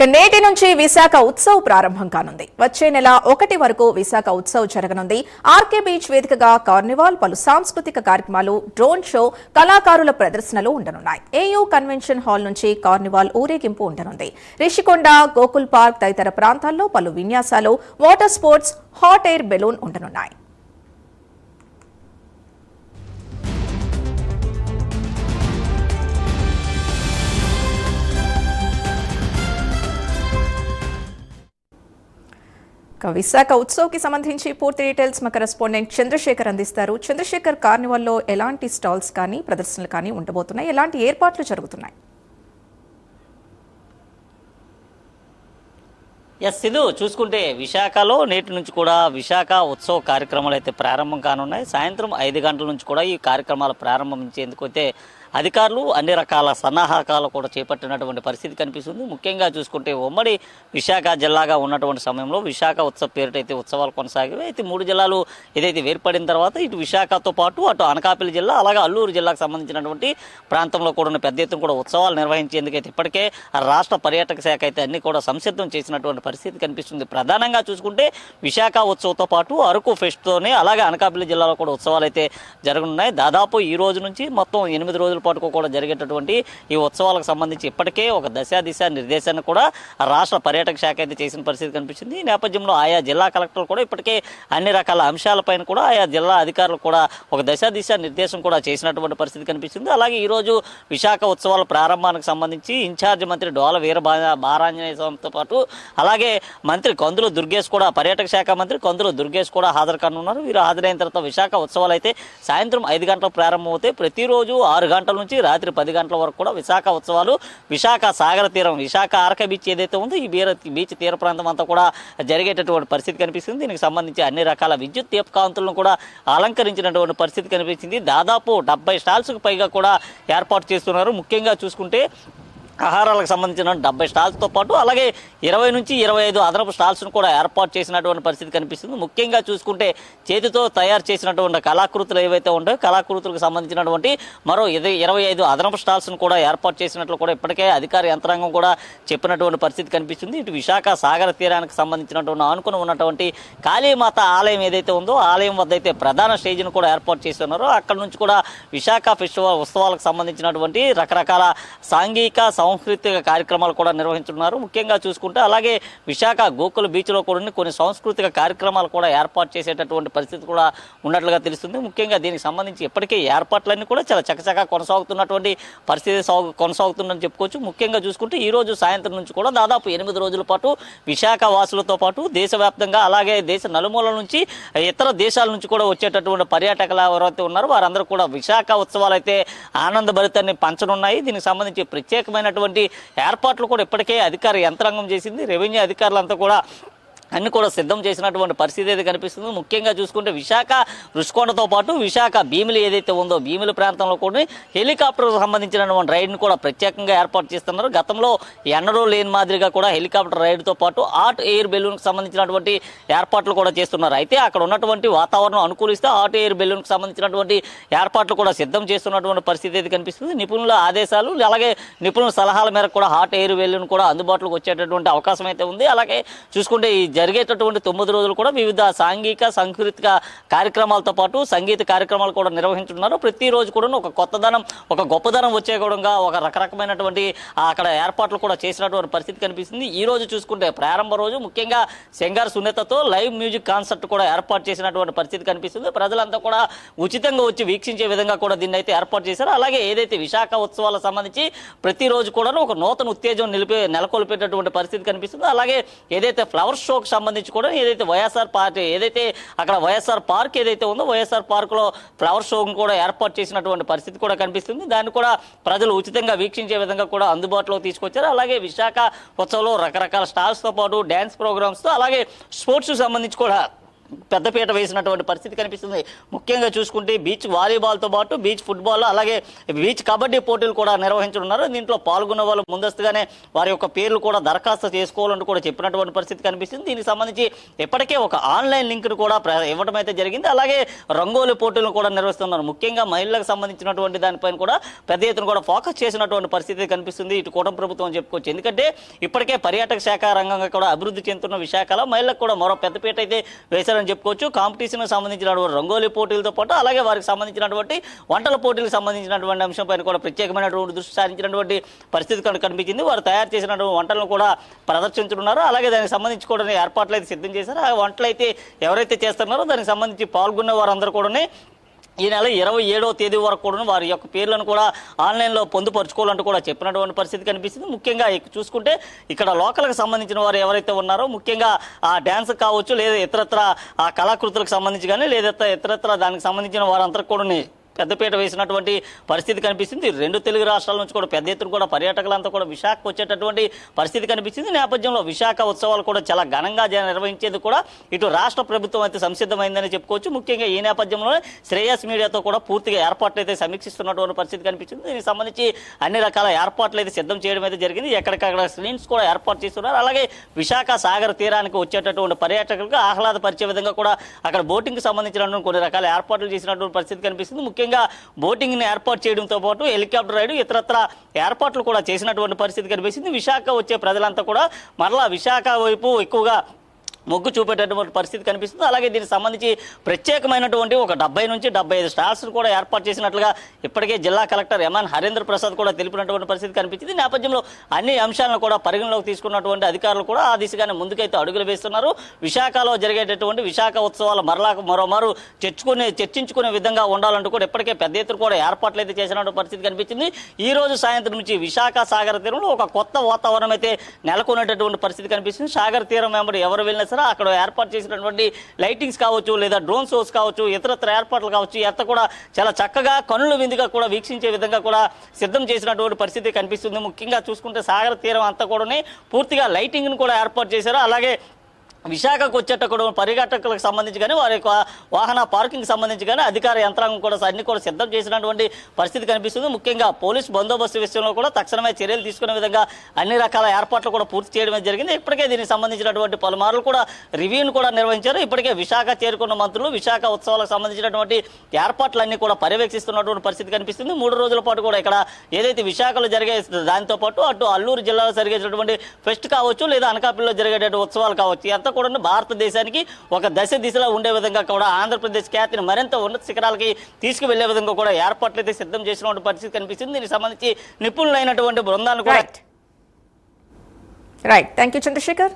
నేటి నుంచి విశాఖ ఉత్సవ్ ప్రారంభం కానుంది. వచ్చే నెల 1 వరకు విశాఖ ఉత్సవ్ జరగనుంది. ఆర్కే బీచ్ వేదికగా కార్నివాల్, పలు సాంస్కృతిక కార్యక్రమాలు, డ్రోన్ షో, కళాకారుల ప్రదర్శనలు ఉండనున్నాయి. ఏయూ కన్వెన్షన్ హాల్ నుంచి కార్నివాల్ ఊరేగింపు ఉండనుంది. రిషికొండ, గోకుల్ పార్క్ తదితర ప్రాంతాల్లో పలు విన్యాసాలు, water sports, hot air balloon ఉండనున్నాయి. విశాఖ ఉత్సవ్ కి సంబంధించి పూర్తి డీటెయిల్స్ మా కరెస్పాండెంట్ చంద్రశేఖర్ అందిస్తారు. చంద్రశేఖర్, కార్నివాల్లో ఎలాంటి స్టాల్స్ కానీ ప్రదర్శనలు కానీ ఉండబోతున్నాయి, ఎలాంటి ఏర్పాట్లు జరుగుతున్నాయి? సిధు, చూసుకుంటే విశాఖలో నేటి నుంచి కూడా విశాఖ ఉత్సవ కార్యక్రమాలు అయితే ప్రారంభం కానున్నాయి. సాయంత్రం 5 గంటల నుంచి కూడా ఈ కార్యక్రమాలు ప్రారంభించేందుకు అయితే అధికారులు అన్ని రకాల సన్నాహకాలు కూడా చేపట్టినటువంటి పరిస్థితి కనిపిస్తుంది. ముఖ్యంగా చూసుకుంటే ఉమ్మడి విశాఖ జిల్లాగా ఉన్నటువంటి సమయంలో విశాఖ ఉత్సవ పేరుటైతే ఉత్సవాలు కొనసాగేవి. అయితే 3 జిల్లాలు ఏదైతే ఏర్పడిన తర్వాత ఇటు విశాఖతో పాటు అటు అనకాపల్లి జిల్లా, అలాగే అల్లూరు జిల్లాకు సంబంధించినటువంటి ప్రాంతంలో కూడా పెద్ద ఎత్తున కూడా ఉత్సవాలు నిర్వహించేందుకైతే ఇప్పటికే రాష్ట్ర పర్యాటక శాఖ అయితే అన్ని కూడా సంసిద్ధం చేసినటువంటి పరిస్థితి కనిపిస్తుంది. ప్రధానంగా చూసుకుంటే విశాఖ ఉత్సవంతో పాటు అరకు ఫెస్ట్తోనే అలాగే అనకాపల్లి జిల్లాలో కూడా ఉత్సవాలు అయితే జరగనున్నాయి. దాదాపు ఈ రోజు నుంచి మొత్తం 8 రోజుల పాటు కూడా జరిగేటటువంటి ఈ ఉత్సవాలకు సంబంధించి ఇప్పటికే ఒక దిశ నిర్దేశాన్ని కూడా రాష్ట్ర పర్యాటక శాఖ అయితే చేసిన పరిస్థితి కనిపించింది. ఈ నేపథ్యంలో ఆయా జిల్లా కలెక్టర్లు కూడా ఇప్పటికే అన్ని రకాల అంశాలపైన కూడా ఆయా జిల్లా అధికారులు కూడా ఒక దిశ నిర్దేశం కూడా చేసినటువంటి పరిస్థితి కనిపిస్తుంది. అలాగే ఈరోజు విశాఖ ఉత్సవాల ప్రారంభానికి సంబంధించి ఇన్ఛార్జ్ మంత్రి డోల వీరబారాంజనేయ స్వామితో పాటు అలాగే మంత్రి కందుల దుర్గేష్ కూడా, పర్యాటక శాఖ మంత్రి కందుల దుర్గేష్ కూడా హాజరు కానున్నారు. వీరు హాజరైన తర్వాత విశాఖ ఉత్సవాలు అయితే సాయంత్రం 5 గంటలకు ప్రారంభమవుతాయి. ప్రతిరోజు 6 గంటల నుంచి రాత్రి 10 గంటల వరకు కూడా విశాఖ ఉత్సవాలు విశాఖ సాగర తీరం, విశాఖ ఆర్కే బీచ్ ఏదైతే ఉందో ఈ బీచ్ తీర ప్రాంతం అంతా కూడా జరిగేటటువంటి పరిస్థితి కనిపిస్తుంది. దీనికి సంబంధించి అన్ని రకాల విద్యుత్ దీపకాంతులను కూడా అలంకరించినటువంటి పరిస్థితి కనిపించింది. దాదాపు 70 స్టాల్స్కు పైగా కూడా ఏర్పాటు చేస్తున్నారు. ముఖ్యంగా చూసుకుంటే ఆహారాలకు సంబంధించిన 70 స్టాల్స్తో పాటు అలాగే 20 నుంచి 25 అదనపు స్టాల్స్ను కూడా ఏర్పాటు చేసినటువంటి పరిస్థితి కనిపిస్తుంది. ముఖ్యంగా చూసుకుంటే చేతితో తయారు చేసినటువంటి కళాకృతులు ఏవైతే ఉంటాయో కళాకృతులకు సంబంధించినటువంటి మరో 25 అదనపు స్టాల్స్ను కూడా ఏర్పాటు చేసినట్లు కూడా ఇప్పటికే అధికార యంత్రాంగం కూడా చెప్పినటువంటి పరిస్థితి కనిపిస్తుంది. ఇటు విశాఖ సాగర తీరానికి సంబంధించినటువంటి ఆనుకుని ఉన్నటువంటి కాళీమాత ఆలయం ఏదైతే ఉందో ఆలయం వద్ద అయితే ప్రధాన స్టేజ్ను కూడా ఏర్పాటు చేస్తున్నారో అక్కడ నుంచి కూడా విశాఖ ఫెస్టివల్ ఉత్సవాలకు సంబంధించినటువంటి రకరకాల సాంఘిక సాంస్కృతిక కార్యక్రమాలు కూడా నిర్వహించున్నారు. ముఖ్యంగా చూసుకుంటే అలాగే విశాఖ గోకుల్ బీచ్లో కూడా కొన్ని సాంస్కృతిక కార్యక్రమాలు కూడా ఏర్పాటు చేసేటటువంటి పరిస్థితి కూడా ఉన్నట్లుగా తెలుస్తుంది. ముఖ్యంగా దీనికి సంబంధించి ఇప్పటికే ఏర్పాట్లన్నీ కూడా చాలా చకచకా కొనసాగుతున్నటువంటి పరిస్థితి కొనసాగుతుందని చెప్పుకోవచ్చు. ముఖ్యంగా చూసుకుంటే ఈ రోజు సాయంత్రం నుంచి కూడా దాదాపు 8 రోజుల పాటు విశాఖ వాసులతో పాటు దేశవ్యాప్తంగా అలాగే దేశ నలుమూలల నుంచి ఇతర దేశాల నుంచి కూడా వచ్చేటటువంటి పర్యాటకులు ఎవరైతే ఉన్నారో వారందరూ కూడా విశాఖ ఉత్సవాలు అయితే ఆనందభరితాన్ని పంచనున్నాయి. దీనికి సంబంధించి ప్రత్యేకమైన ఏర్పాట్లు కూడా ఇప్పటికే అధికార యంత్రాంగం చేసింది. రెవెన్యూ అధికారులంతా కూడా అన్ని కూడా సిద్ధం చేసినటువంటి పరిస్థితి అయితే కనిపిస్తుంది. ముఖ్యంగా చూసుకుంటే విశాఖ రుషికొండతో పాటు విశాఖ భీమిలి ఏదైతే ఉందో భీమిలి ప్రాంతంలో కూడా హెలికాప్టర్కు సంబంధించినటువంటి రైడ్ను కూడా ప్రత్యేకంగా ఏర్పాటు చేస్తున్నారు. గతంలో ఎన్నడూ లేని మాదిరిగా కూడా హెలికాప్టర్ రైడ్తో పాటు హాట్ ఎయిర్ బెలూన్కి సంబంధించినటువంటి ఏర్పాట్లు కూడా చేస్తున్నారు. అయితే అక్కడ ఉన్నటువంటి వాతావరణం అనుకూలిస్తే హాట్ ఎయిర్ బెలూన్కి సంబంధించినటువంటి ఏర్పాట్లు కూడా సిద్ధం చేస్తున్నటువంటి పరిస్థితి అయితే కనిపిస్తుంది. నిపుణుల ఆదేశాలు అలాగే నిపుణుల సలహాల మేరకు కూడా హాట్ ఎయిర్ బెలూన్ కూడా అందుబాటులోకి వచ్చేటటువంటి అవకాశం అయితే ఉంది. అలాగే చూసుకుంటే ఈ జరిగేటటువంటి 9 రోజులు కూడా వివిధ సాంఘిక సాంస్కృతిక కార్యక్రమాలతో పాటు సంగీత కార్యక్రమాలు కూడా నిర్వహించుతున్నారు. ప్రతిరోజు కూడా ఒక కొత్తదనం, ఒక గొప్పదనం వచ్చే కూడా ఒక రకరకమైనటువంటి అక్కడ ఏర్పాట్లు కూడా చేసినటువంటి పరిస్థితి కనిపిస్తుంది. ఈ రోజు చూసుకుంటే ప్రారంభ రోజు ముఖ్యంగా సింగర్ సునీతతో లైవ్ మ్యూజిక్ కాన్సర్ట్ కూడా ఏర్పాటు చేసినటువంటి పరిస్థితి కనిపిస్తుంది. ప్రజలంతా కూడా ఉచితంగా వచ్చి వీక్షించే విధంగా కూడా దీన్ని అయితే ఏర్పాటు చేశారు. అలాగే ఏదైతే విశాఖ ఉత్సవాలకు సంబంధించి ప్రతిరోజు కూడా ఒక నూతన ఉత్తేజం నెలకొల్పేటటువంటి పరిస్థితి కనిపిస్తుంది. అలాగే ఏదైతే ఫ్లవర్ షో సంబంధించి కూడా ఏదైతే వైఎస్ఆర్ పార్టీ ఏదైతే అక్కడ వైఎస్ఆర్ పార్క్ ఏదైతే ఉందో వైఎస్ఆర్ పార్కులో ఫ్లవర్ షో కూడా ఏర్పాటు చేసినటువంటి పరిస్థితి కూడా కనిపిస్తుంది. దాన్ని కూడా ప్రజలు ఉచితంగా వీక్షించే విధంగా కూడా అందుబాటులో తీసుకొచ్చారు. అలాగే విశాఖ ఉత్సవంలో రకరకాల స్టాల్స్తో పాటు డ్యాన్స్ ప్రోగ్రామ్స్తో అలాగే స్పోర్ట్స్ సంబంధించి కూడా పెద్దపీట వేసినటువంటి పరిస్థితి కనిపిస్తుంది. ముఖ్యంగా చూసుకుంటే బీచ్ వాలీబాల్తో పాటు బీచ్ ఫుట్బాల్ అలాగే బీచ్ కబడ్డీ పోటీలు కూడా నిర్వహించనున్నారు. దీంట్లో పాల్గొన్న వాళ్ళు ముందస్తుగానే వారి యొక్క పేర్లు కూడా దరఖాస్తు చేసుకోవాలంటూ కూడా చెప్పినటువంటి పరిస్థితి కనిపిస్తుంది. దీనికి సంబంధించి ఇప్పటికే ఒక ఆన్లైన్ లింక్ను కూడా ఇవ్వడం అయితే జరిగింది. అలాగే రంగోలి పోటీలను కూడా నిర్వహిస్తున్నారు. ముఖ్యంగా మహిళలకు సంబంధించినటువంటి దానిపైన కూడా పెద్ద ఎత్తున కూడా ఫోకస్ చేసినటువంటి పరిస్థితి కనిపిస్తుంది ఇటు కూటమి ప్రభుత్వం అని చెప్పుకోవచ్చు. ఎందుకంటే ఇప్పటికే పర్యాటక శాఖ రంగంగా కూడా అభివృద్ధి చెందుతున్న విశాఖలో మహిళలకు కూడా మరో పెద్దపీట అయితే వేశారని చెప్పుకోవచ్చు. కాంపిటీషన్ సంబంధించినటువంటి రంగోలీ పోటీలతో పాటు అలాగే వారికి సంబంధించినటువంటి వంటల పోటీలకు సంబంధించినటువంటి అంశంపైన కూడా ప్రత్యేకమైనటువంటి దృష్టి సారించినటువంటి పరిస్థితి కనిపించింది. వారు తయారు చేసినటువంటి వంటలను కూడా ప్రదర్శించున్నారు. అలాగే దానికి సంబంధించి కూడా ఏర్పాట్లు అయితే సిద్ధం చేశారు. ఆ వంటలు అయితే ఎవరైతే చేస్తున్నారో దానికి సంబంధించి పాల్గొన్న వారందరూ కూడా ఈ నెల 27వ తేదీ వరకు కూడా వారి యొక్క పేర్లను కూడా ఆన్లైన్లో పొందుపరుచుకోవాలంటూ కూడా చెప్పినటువంటి పరిస్థితి కనిపిస్తుంది. ముఖ్యంగా చూసుకుంటే ఇక్కడ లోకల్కి సంబంధించిన వారు ఎవరైతే ఉన్నారో ముఖ్యంగా ఆ డ్యాన్స్ కావచ్చు లేదా ఇతరత్ర ఆ కళాకృతులకు సంబంధించి కానీ లేదా ఇతరత్ర దానికి సంబంధించిన వారందరికీ కూడా పెద్దపీట వేసినటువంటి పరిస్థితి కనిపిస్తుంది. రెండు తెలుగు రాష్ట్రాల నుంచి కూడా పెద్ద ఎత్తున కూడా పర్యాటకులంతా కూడా విశాఖకు వచ్చేటటువంటి పరిస్థితి కనిపిస్తుంది. నేపథ్యంలో విశాఖ ఉత్సవాలు కూడా చాలా ఘనంగా నిర్వహించేందుకు కూడా ఇటు రాష్ట్ర ప్రభుత్వం అయితే సంసిద్ధమైందని చెప్పుకోవచ్చు. ముఖ్యంగా ఈ నేపథ్యంలో శ్రేయస్ మీడియాతో కూడా పూర్తిగా ఏర్పాట్లు అయితే సమీక్షిస్తున్నటువంటి పరిస్థితి కనిపిస్తుంది. దీనికి సంబంధించి అన్ని రకాల ఏర్పాట్లు అయితే సిద్ధం చేయడం అయితే జరిగింది. ఎక్కడికక్కడ స్క్రీన్స్ కూడా ఏర్పాటు చేస్తున్నారు. అలాగే విశాఖ సాగర్ తీరానికి వచ్చేటటువంటి పర్యాటకులకు ఆహ్లాదపరిచే విధంగా కూడా అక్కడ బోటింగ్కి సంబంధించినటువంటి కొన్ని రకాల ఏర్పాట్లు చేసినటువంటి పరిస్థితి కనిపిస్తుంది. ముఖ్యంగా బోటింగ్ ని ఏర్పాటు చేయడంతో పాటు హెలికాప్టర్ రైడ్ ఇతరత్ర ఏర్పాట్లు కూడా చేసినటువంటి పరిస్థితి కనిపిస్తుంది. విశాఖ వచ్చే ప్రజలంతా కూడా మరలా విశాఖ వైపు ఎక్కువగా మొగ్గు చూపేటటువంటి పరిస్థితి కనిపిస్తుంది. అలాగే దీనికి సంబంధించి ప్రత్యేకమైనటువంటి ఒక 70 నుంచి 75 స్టాల్స్ కూడా ఏర్పాటు చేసినట్లుగా ఇప్పటికే జిల్లా కలెక్టర్ ఎంఎన్ హరేంద్ర ప్రసాద్ కూడా తెలిపినటువంటి పరిస్థితి కనిపించింది. నేపథ్యంలో అన్ని అంశాలను కూడా పరిగణలోకి తీసుకున్నటువంటి అధికారులు కూడా ఆ దిశగానే ముందుకైతే అడుగులు వేస్తున్నారు. విశాఖలో జరిగేటటువంటి విశాఖ ఉత్సవాలు మరోమారు చర్చించుకునే విధంగా ఉండాలంటూ కూడా ఇప్పటికే పెద్ద ఎత్తున కూడా ఏర్పాట్లు అయితే చేసినటువంటి పరిస్థితి కనిపించింది. ఈ రోజు సాయంత్రం నుంచి విశాఖ సాగర తీరంలో ఒక కొత్త వాతావరణం అయితే నెలకొనేటటువంటి పరిస్థితి కనిపిస్తుంది. సాగర్ తీరం వెంబడి ఎవరు వెళ్ళినా అక్కడ ఏర్పాటు చేసినటువంటి లైటింగ్స్ కావచ్చు లేదా డ్రోన్ షోస్ కావచ్చు ఇతరత్ర ఏర్పాట్లు కావచ్చు ఎంత కూడా చాలా చక్కగా కనుల విందుగా కూడా వీక్షించే విధంగా కూడా సిద్ధం చేసినటువంటి పరిస్థితి కనిపిస్తుంది. ముఖ్యంగా చూసుకుంటే సాగర తీరం అంతా కూడా పూర్తిగా లైటింగ్ ను కూడా ఏర్పాటు చేశారు. అలాగే విశాఖకు వచ్చేటప్పుడు పర్యాటకులకు సంబంధించి కానీ వారి యొక్క వాహన పార్కింగ్ సంబంధించి కానీ అధికార యంత్రాంగం కూడా అన్ని కూడా సిద్ధం చేసినటువంటి పరిస్థితి కనిపిస్తుంది. ముఖ్యంగా పోలీస్ బందోబస్తు విషయంలో కూడా తక్షణమే చర్యలు తీసుకునే విధంగా అన్ని రకాల ఏర్పాట్లు కూడా పూర్తి చేయడం జరిగింది. ఇప్పటికే దీనికి సంబంధించినటువంటి పలుమార్లు కూడా రివ్యూను కూడా నిర్వహించారు. ఇప్పటికే విశాఖ చేరుకున్న మంత్రులు విశాఖ ఉత్సవాలకు సంబంధించినటువంటి ఏర్పాట్లన్నీ కూడా పర్యవేక్షిస్తున్నటువంటి పరిస్థితి కనిపిస్తుంది. 3 రోజుల పాటు కూడా ఇక్కడ ఏదైతే విశాఖలో జరిగే దానితో పాటు అటు అల్లూరు జిల్లాలో జరిగేటటువంటి ఫెస్ట్ కావచ్చు లేదా అనకాపల్లిలో జరిగేటటువంటి ఉత్సవాలు కావచ్చు అంతా కూడా భారతదేశానికి ఒక దిశలో ఉండే విధంగా కూడా ఆంధ్రప్రదేశ్ ఖ్యాతిని మరింత ఉన్నత శిఖరాలకి తీసుకువెళ్లే విధంగా కూడా ఏర్పాట్లు అయితే సిద్ధం చేసినటువంటి పరిస్థితి కనిపిస్తుంది. దీనికి సంబంధించి నిపుణులైనటువంటి బృందాలను కూడా రైట్ థ్యాంక్ యూ చంద్రశేఖర్.